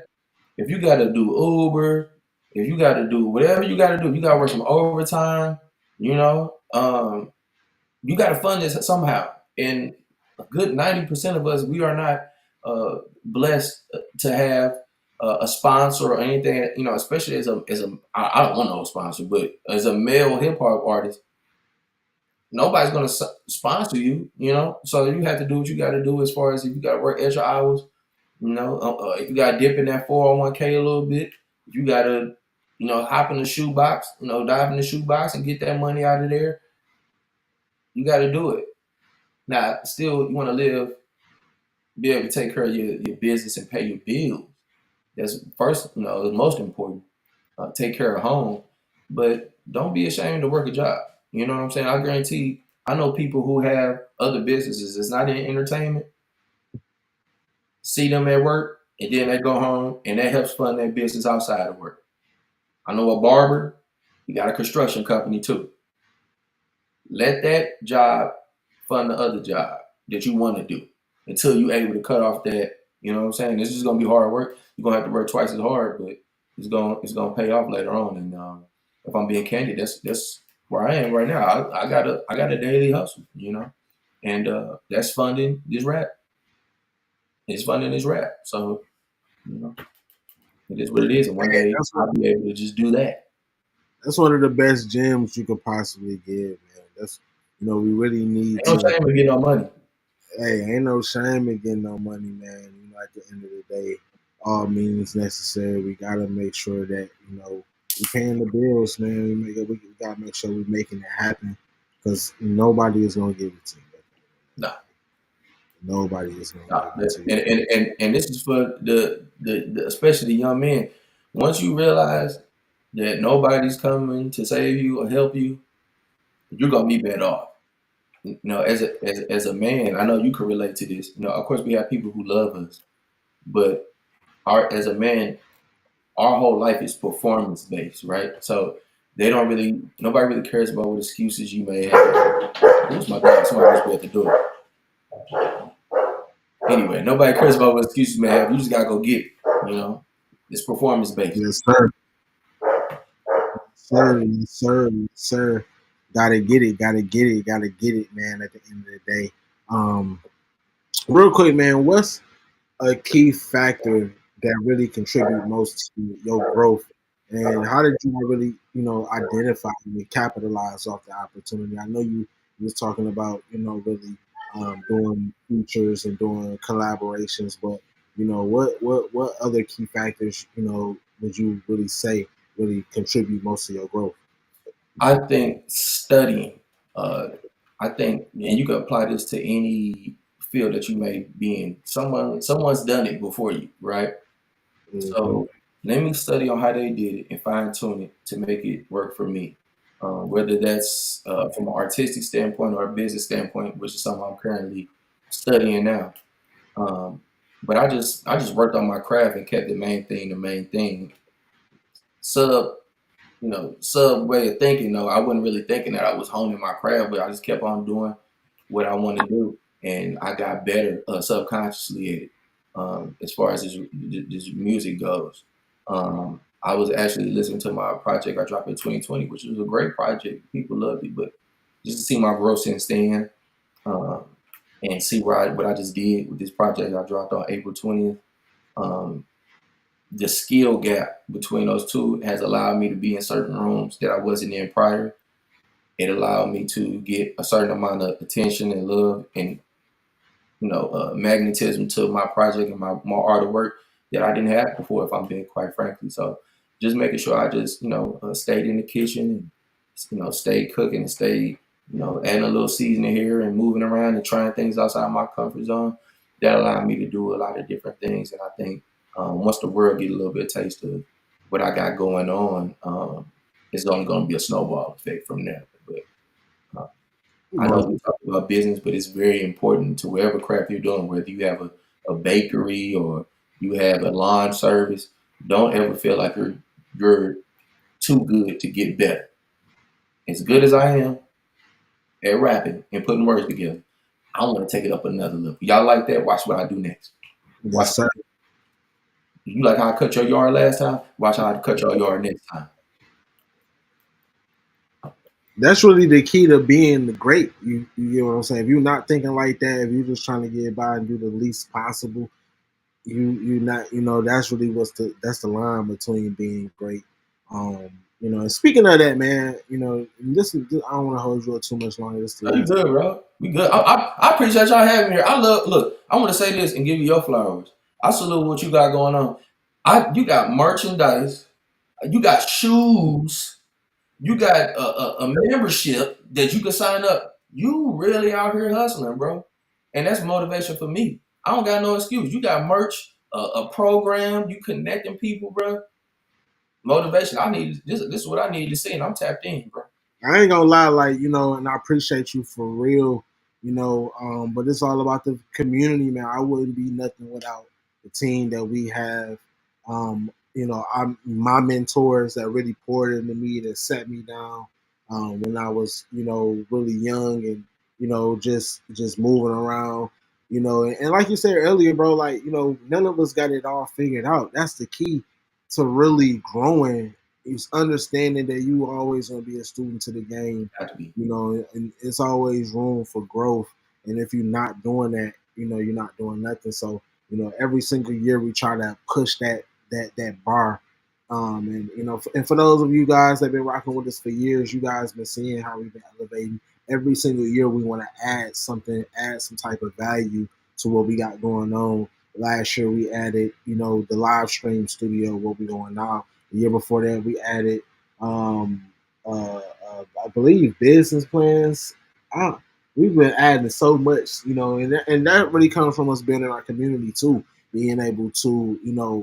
If you got to do Uber, if you got to do whatever you got to do, you got to work some overtime. You know, you got to fund this somehow. And a good 90% of us, we are not blessed to have a sponsor or anything. You know, especially I don't want no sponsor, but as a male hip hop artist, nobody's gonna sponsor you. You know, so you have to do what you got to do as far as if you got to work extra hours. You know, if you got to dip in that 401k a little bit, if you got to, hop in the shoebox, dive in the shoebox and get that money out of there, you got to do it. Now, still, you want to live, be able to take care of your business and pay your bills. That's first, the most important. Take care of home, but don't be ashamed to work a job. You know what I'm saying? I guarantee, I know people who have other businesses that's not in entertainment, see them at work, and then they go home, and that helps fund their business outside of work. I know a barber, he got a construction company too. Let that job fund the other job that you want to do until you're able to cut off that. You know what I'm saying? This is gonna be hard work. You're gonna have to work twice as hard, but it's gonna pay off later on. And if I'm being candid, that's where I am right now. I got a daily hustle, and that's funding this rap. It's funding this rap. So you know, it is what it is. And one Hey, day I'll be able to just do that. that's one of the best gems you could possibly give, man. That's we really need Ain't no to. shame in getting no money. Hey, ain't no shame in getting no money, man. At the end of the day, all means necessary. We gotta make sure that we paying the bills, man. We gotta make sure we're making it happen because nobody is gonna give it to you. No. Nobody is gonna Nah, give it to you. and this is for the especially the young men. Once you realize that nobody's coming to save you or help you, you're gonna be better off. As a man, I know you can relate to this. Of course, we have people who love us, but our as a man, our whole life is performance based, right? So nobody really cares about what excuses you may have. Who's my dog? Somebody was at the door. Anyway, nobody cares about what excuses you may have. You just gotta go get it. You know, it's performance based. Yes, sir. Sir, yes, sir, yes, sir. Gotta get it, gotta get it, gotta get it, man. At the end of the day, um, real quick, man. What's a key factor that really contribute most to your growth? And how did you really, identify and capitalize off the opportunity? I know you was talking about, really doing features and doing collaborations, but what other key factors, would you really say really contribute most to your growth? I think studying. Uh, I think, and you can apply this to any field that you may be in. Someone's done it before you, right? Hmm. So let me study on how they did it and fine tune it to make it work for me. Whether that's from an artistic standpoint or a business standpoint, which is something I'm currently studying now. Um, but I just worked on my craft and kept the main thing. Sub, sub way of thinking though. I wasn't really thinking that I was honing my craft, but I just kept on doing what I want to do, and I got better subconsciously at it. As far as this music goes, I was actually listening to my project I dropped in 2020, which was a great project. People loved it, but just to see my growth since then, um, and see what I just did with this project I dropped on April 20th. Um, the skill gap between those two has allowed me to be in certain rooms that I wasn't in prior. It allowed me to get a certain amount of attention and love and magnetism to my project and my artwork that I didn't have before, if I'm being quite frankly. So just making sure I just, stayed in the kitchen and, stayed cooking and stayed, adding a little seasoning here and moving around and trying things outside my comfort zone. That allowed me to do a lot of different things. And I think once the world get a little bit taste of what I got going on, it's only going to be a snowball effect from there. But I know Most we talk about business, but it's very important to whatever craft you're doing, whether you have a bakery or you have a lawn service. Don't ever feel like you're too good to get better. As good as I am at rapping and putting words together, I want to take it up another level. Y'all like that? Watch what I do next. Watch yes, what sir. you like how I cut your yard last time? Watch how I cut your yard next time. That's really the key to being great. You know what I'm saying? If you're not thinking like that, if you're just trying to get by and do the least possible, you not that's really that's the line between being great. And speaking of that, man, I don't want to hold you up too much longer. This is the No, you last. good, bro. We good. I appreciate y'all having me here. Look, I want to say this and give you your flowers. I salute what you got going on. You got merchandise, you got shoes, you got a membership that you can sign up. You really out here hustling, bro. And that's motivation for me. I don't got no excuse. You got merch, a program, you connecting people, bro. Motivation. I need this. This is what I need to see, and I'm tapped in, bro. I ain't gonna lie, like, and I appreciate you for real, but it's all about the community, man. I wouldn't be nothing without the team that we have. I'm my mentors that really poured into me, that set me down when I was, really young and, just moving around, and like you said earlier, bro, like, none of us got it all figured out. That's the key to really growing, is understanding that you always gonna be a student to the game, Got to be. and it's always room for growth. And if you're not doing that, you're not doing nothing. So, every single year we try to push that bar. And for those of you guys that have been rocking with us for years, you guys been seeing how we've been elevating. Every single year we want to add something, add some type of value to what we got going on. Last year we added, the live stream studio, what we doing now. The year before that, we added, um, I believe, business plans. I, we've been adding so much, and that really comes from us being in our community too, being able to,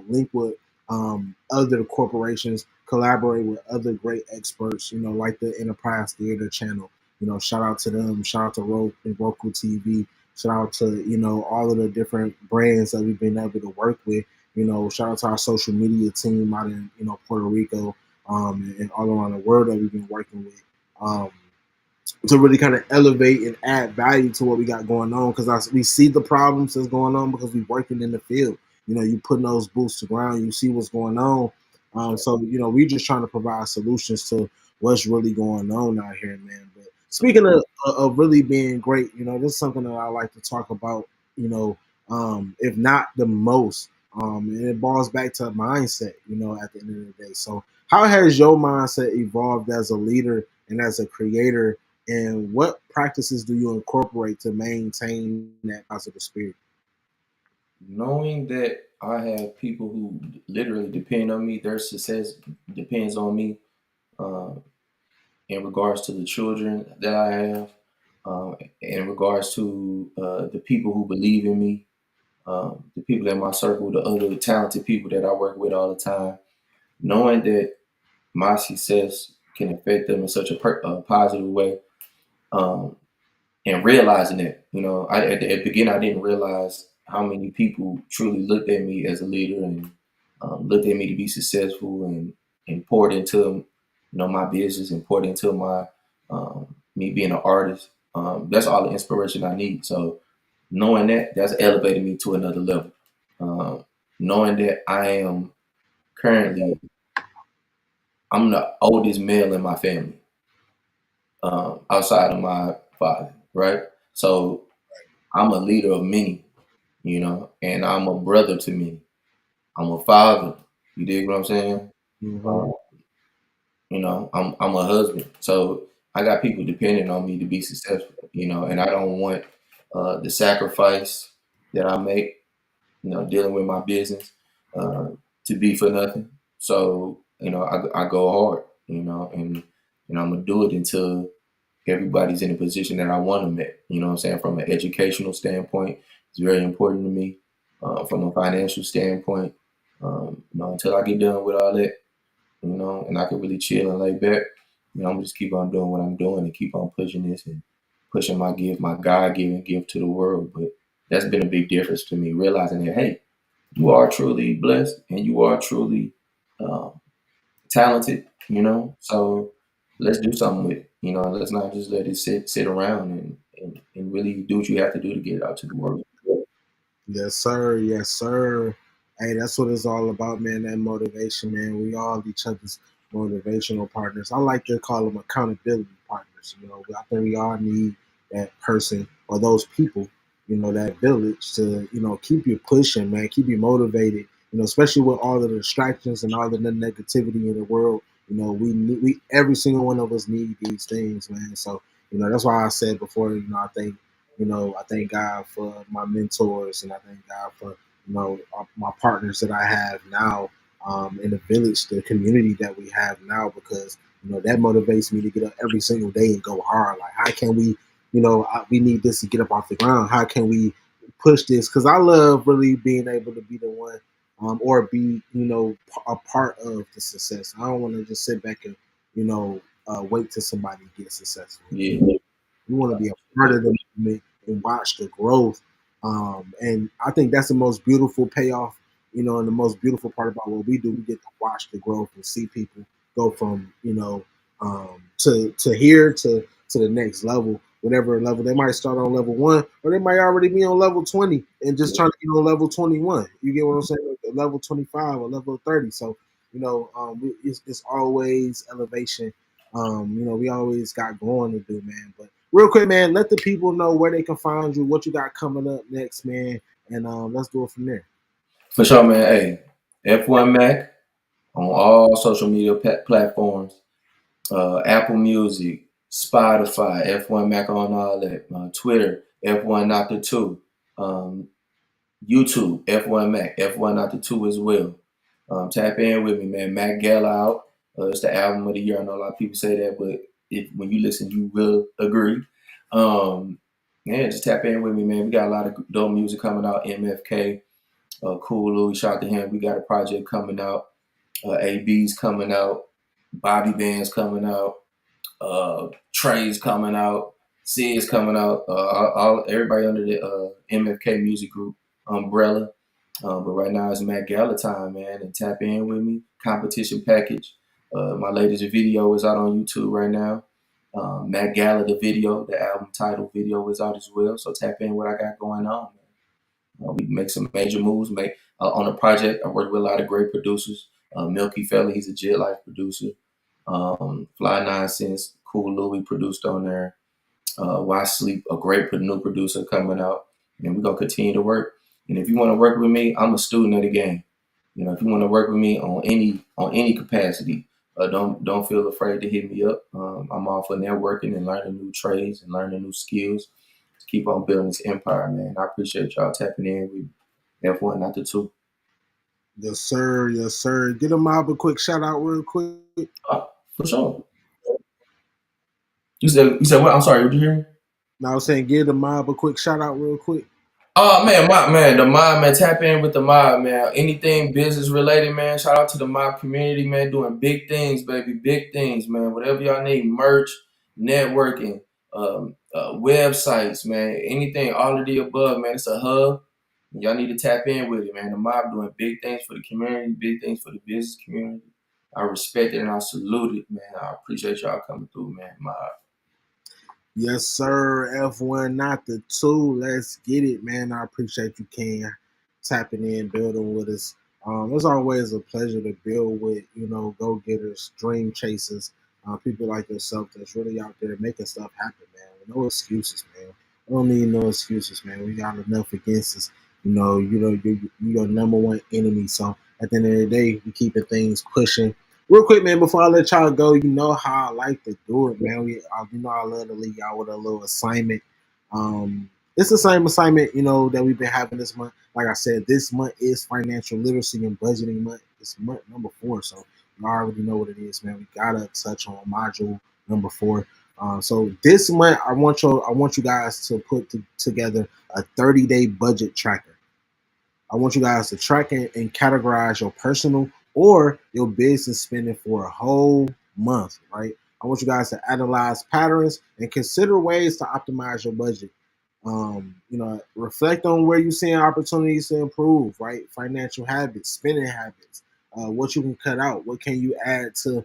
link with other corporations, collaborate with other great experts, like the Enterprise Theater Channel. Shout out to them. Shout out to Roku TV. Shout out to all of the different brands that we've been able to work with. Shout out to our social media team out in Puerto Rico, and all around the world that we've been working with, to really kind of elevate and add value to what we got going on, because we see the problems that's going on because we're working in the field. You putting those boots to ground, you see what's going on. So we're just trying to provide solutions to what's really going on out here, man. But speaking of really being great, this is something that I like to talk about. If not the most, and it boils back to mindset. At the end of the day. So how has your mindset evolved as a leader and as a creator? And what practices do you incorporate to maintain that positive spirit? Knowing that I have people who literally depend on me, their success depends on me. Uh, in regards to the children that I have, in regards to the people who believe in me, the people in my circle, the other talented people that I work with all the time, knowing that my success can affect them in such a positive way. Um, and realizing that, at the beginning, I didn't realize how many people truly looked at me as a leader and looked at me to be successful and poured into, my business and poured into me being an artist. That's all the inspiration I need. So knowing that's elevated me to another level. Um, Knowing that currently, I'm the oldest male in my family, outside of my father, right? So I'm a leader of many, and I'm a brother to many. I'm a father. You dig what I'm saying? Mm-hmm. Uh, I'm a husband. So I got people depending on me to be successful, and I don't want the sacrifice that I make, dealing with my business, uh, to be for nothing. So, I go hard, and I'm gonna do it until everybody's in a position that I want them at. You know what I'm saying? From an educational standpoint, it's very important to me. From a financial standpoint, until I get done with all that, and I can really chill and lay back, I'm just keep on doing what I'm doing and keep on pushing this and pushing my God-given gift to the world. But that's been a big difference to me, realizing that, hey, you are truly blessed and you are truly um, talented, So let's do something with it, Let's not just let it sit around and really do what you have to do to get it out to the world. Yes, sir. Yes, sir. Hey, that's what it's all about, man. That motivation, man. We all each other's motivational partners. I like to call them accountability partners. I think we all need that person or those people, that village to, keep you pushing, man, keep you motivated. Especially with all the distractions and all the negativity in the world. We every single one of us need these things, man. So, that's why I said before, I thank God for my mentors, and I thank God for my partners that I have now, in the village, the community that we have now, because that motivates me to get up every single day and go hard. Like, how can we, we need this to get up off the ground. How can we push this? Because I love really being able to be the one, or be a part of the success. I don't want to just sit back and wait till somebody gets successful. Yeah, We want to be a part of the movement and watch the growth. And I think that's the most beautiful payoff, and the most beautiful part about what we do. We get to watch the growth and see people go from, to here to the next level, whatever level. They might start on level 1, or they might already be on level 20 and just trying to get on level 21. You get what I'm saying? Level 25 or level 30. So, it's always elevation. We always got going to do, man. But real quick, man, let the people know where they can find you, what you got coming up next, man, and let's do it from there. for sure, man. Hey, F1 Mac on all social media platforms, Apple Music, Spotify, F1 Mac on all that, Twitter, F1 not the two, um, YouTube, F1 Mac, F1 not the two as well. Tap in with me, man. Mac Gala out. It's the album of the year. I know a lot of people say that, but when you listen, you will agree. Um, yeah, just tap in with me, man. We got a lot of dope music coming out. MFK, Cool Louie, shout out to him. We got a project coming out. AB's coming out. Bobby Band's coming out. Trey's coming out. Sid's coming out. Everybody under the MFK Music Group umbrella. But right now it's Matt Gala time, man, and tap in with me. Competition package. My latest video is out on YouTube right now. Matt Gala, the video, the album title video is out as well. So tap in what I got going on, man. We make some major moves. Make on a project. I work with a lot of great producers. Milky Fella, he's a Jet Life producer. Fly Nonsense, Cool Louie produced on there. Why Sleep, a great new producer coming out, and we're gonna continue to work. And if you want to work with me, I'm a student of the game. If you want to work with me on any capacity, don't feel afraid to hit me up. I'm all for networking and learning new trades and learning new skills to keep on building this empire, man. I appreciate y'all tapping in with F1, not the two. Yes, sir. Yes, sir. Get a mob a quick shout out real quick. For sure. You said what? I'm sorry. Did you hear me? Now I was saying, give the mob a quick shout out real quick. Oh man, the mob, man, tap in with the mob, man. Anything business related, man. Shout out to the mob community, man, doing big things, baby, big things, man. Whatever y'all need, merch, networking, websites, man, anything, all of the above, man. It's a hub. Y'all need to tap in with it, man. The mob doing big things for the community, big things for the business community. I respect it and I salute it, man. I appreciate y'all coming through, man. Mob. Yes, sir. F1, not the two. Let's get it, man. I appreciate you, Ken, tapping in, building with us. It's always a pleasure to build with, go-getters, dream chasers, people like yourself that's really out there making stuff happen, man. With no excuses, man. We don't need no excuses, man. We got enough against us. You're your number one enemy. So at the end of the day, we keeping things pushing. Real quick, man, before I let y'all go, you know how I like to do it, man. I love to leave y'all with a little assignment. It's the same assignment, that we've been having this month. Like I said, this month is financial literacy and budgeting month. It's month number 4, so you already know what it is, man. We gotta touch on module number 4. So this month, I want you guys to put together a 30-day budget tracker. I want you guys to track and categorize your personal or your business spending for a whole month, right? I want you guys to analyze patterns and consider ways to optimize your budget. Reflect on where you're seeing opportunities to improve, right? Financial habits, spending habits, what you can cut out, what can you add to,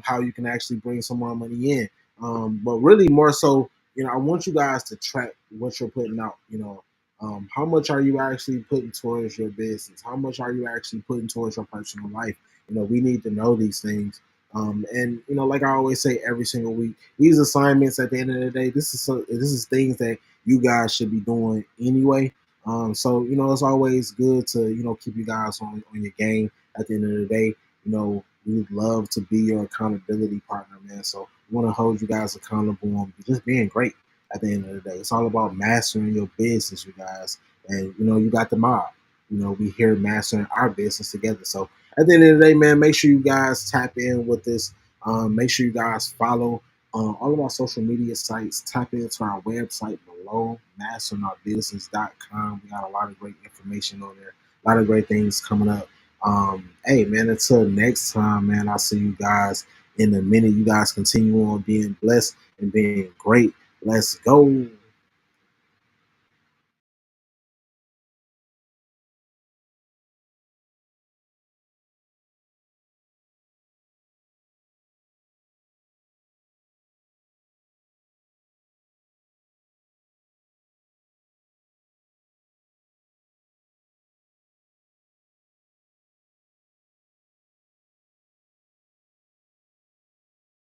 how you can actually bring some more money in. But really more so, I want you guys to track what you're putting out, how much are you actually putting towards your business? How much are you actually putting towards your personal life? We need to know these things. And like I always say every single week, these assignments at the end of the day, this is things that you guys should be doing anyway. So it's always good to keep you guys on your game. At the end of the day, we'd love to be your accountability partner, man. So we want to hold you guys accountable on just being great. At the end of the day, it's all about mastering your business, you guys. And you got the mob. We here mastering our business together. So at the end of the day, man, make sure you guys tap in with this. Make sure you guys follow all of our social media sites. Tap into our website below, masteringOurBusiness.com. We got a lot of great information on there. A lot of great things coming up. Hey, man, until next time, man, I'll see you guys in a minute. You guys continue on being blessed and being great. Let's go.